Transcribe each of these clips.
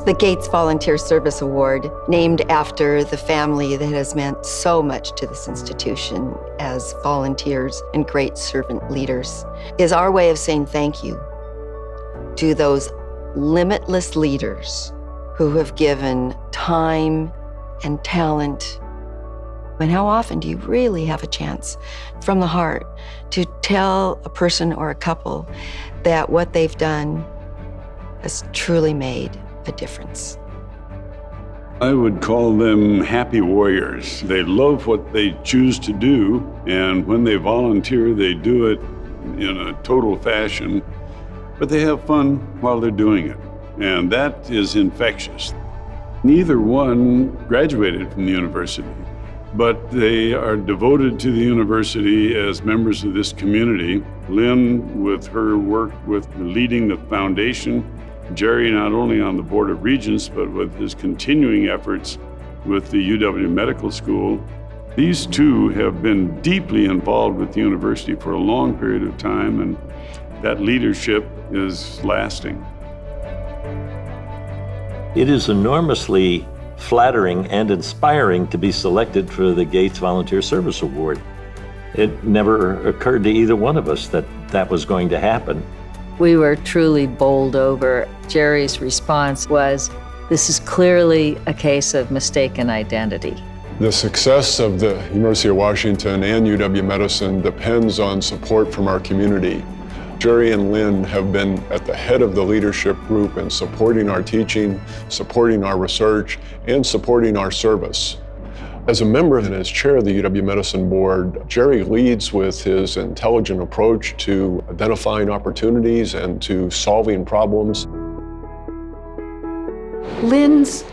The Gates Volunteer Service Award, named after the family that has meant so much to this institution as volunteers and great servant leaders, is our way of saying thank you to those limitless leaders who have given time and talent. And how often do you really have a chance from the heart to tell a person or a couple that what they've done has truly made a difference? I would call them happy warriors. They love what they choose to do, and when they volunteer, they do it in a total fashion, but they have fun while they're doing it, and that is infectious. Neither one graduated from the university, but they are devoted to the university as members of this community. Lyn, with her work with leading the foundation, Jerry not only on the Board of Regents, but with his continuing efforts with the UW Medical School. These two have been deeply involved with the university for a long period of time, and that leadership is lasting. It is enormously flattering and inspiring to be selected for the Gates Volunteer Service Award. It never occurred to either one of us that that was going to happen. We were truly bowled over. Jerry's response was, "This is clearly a case of mistaken identity." The success of the University of Washington and UW Medicine depends on support from our community. Jerry and Lyn have been at the head of the leadership group in supporting our teaching, supporting our research, and supporting our service. As a member and as chair of the UW Medicine Board, Jerry leads with his intelligent approach to identifying opportunities and to solving problems. Lyn's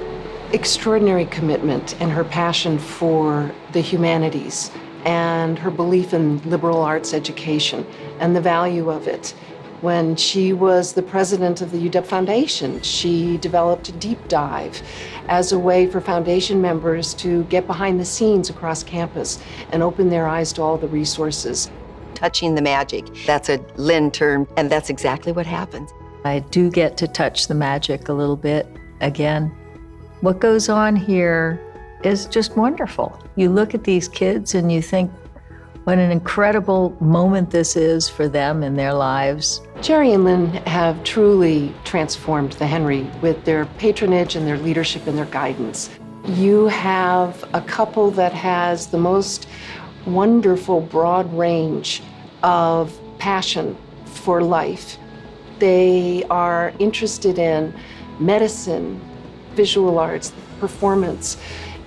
extraordinary commitment and her passion for the humanities and her belief in liberal arts education and the value of it. When she was the president of the UW Foundation, she developed a deep dive as a way for foundation members to get behind the scenes across campus and open their eyes to all the resources. Touching the magic, that's a Lyn term, and that's exactly what happens. I do get to touch the magic a little bit again. What goes on here is just wonderful. You look at these kids and you think, what an incredible moment this is for them in their lives. Jerry and Lyn have truly transformed the Henry with their patronage and their leadership and their guidance. You have a couple that has the most wonderful broad range of passion for life. They are interested in medicine, visual arts, performance.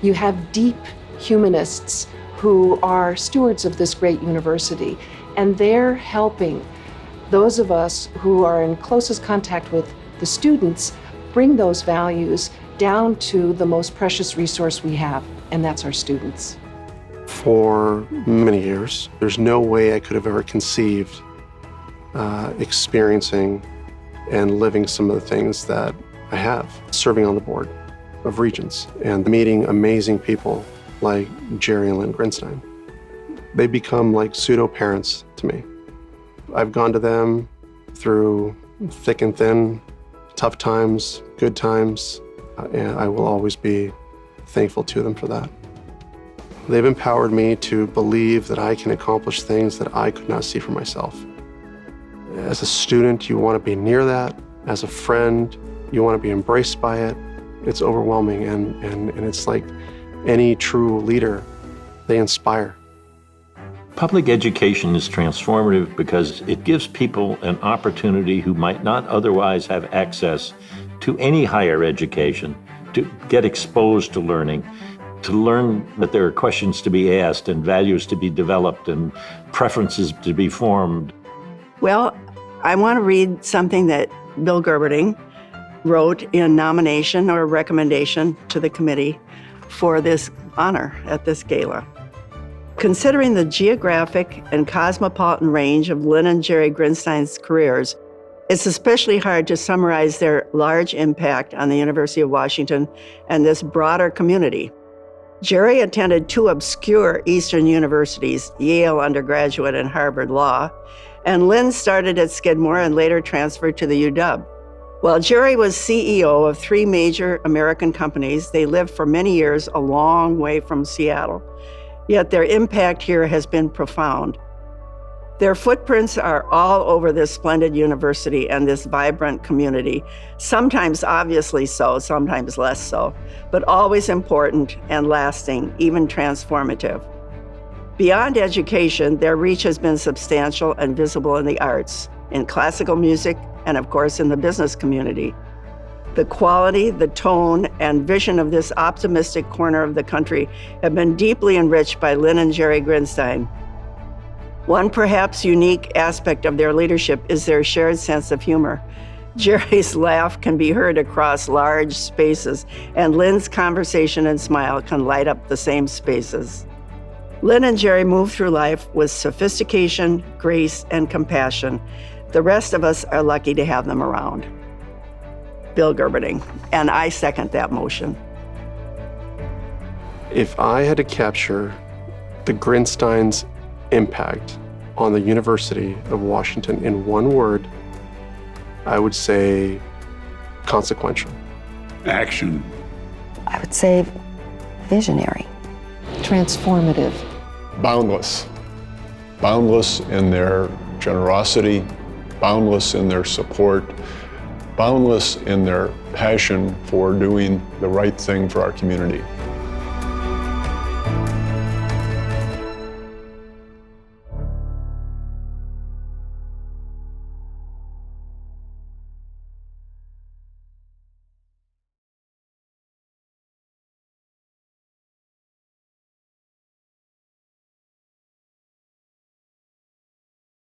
You have deep humanists who are stewards of this great university, and they're helping those of us who are in closest contact with the students bring those values down to the most precious resource we have, and that's our students. For many years, there's no way I could have ever conceived experiencing and living some of the things that I have, serving on the board of Regents and meeting amazing people like Jerry and Lyn Grinstein. They become like pseudo-parents to me. I've gone to them through thick and thin, tough times, good times, and I will always be thankful to them for that. They've empowered me to believe that I can accomplish things that I could not see for myself. As a student, you want to be near that. As a friend, you want to be embraced by it. It's overwhelming, and it's like any true leader, they inspire. Public education is transformative because it gives people an opportunity who might not otherwise have access to any higher education, to get exposed to learning, to learn that there are questions to be asked and values to be developed and preferences to be formed. Well, I want to read something that Bill Gerberding wrote in nomination or recommendation to the committee for this honor at this gala. Considering the geographic and cosmopolitan range of Lyn and Jerry Grinstein's careers, it's especially hard to summarize their large impact on the University of Washington and this broader community. Jerry attended two obscure Eastern universities, Yale undergraduate and Harvard Law, and Lyn started at Skidmore and later transferred to the UW. While Jerry was CEO of 3 major American companies, they lived for many years a long way from Seattle. Yet their impact here has been profound. Their footprints are all over this splendid university and this vibrant community, sometimes obviously so, sometimes less so, but always important and lasting, even transformative. Beyond education, their reach has been substantial and visible in the arts, in classical music, and of course in the business community. The quality, the tone, and vision of this optimistic corner of the country have been deeply enriched by Lyn and Jerry Grinstein. One perhaps unique aspect of their leadership is their shared sense of humor. Jerry's laugh can be heard across large spaces, and Lyn's conversation and smile can light up the same spaces. Lyn and Jerry move through life with sophistication, grace, and compassion. The rest of us are lucky to have them around. Bill Gerberding, and I second that motion. If I had to capture the Grinsteins' impact on the University of Washington in one word, I would say consequential. Action. I would say visionary. Transformative. Boundless. Boundless in their generosity, boundless in their support, boundless in their passion for doing the right thing for our community.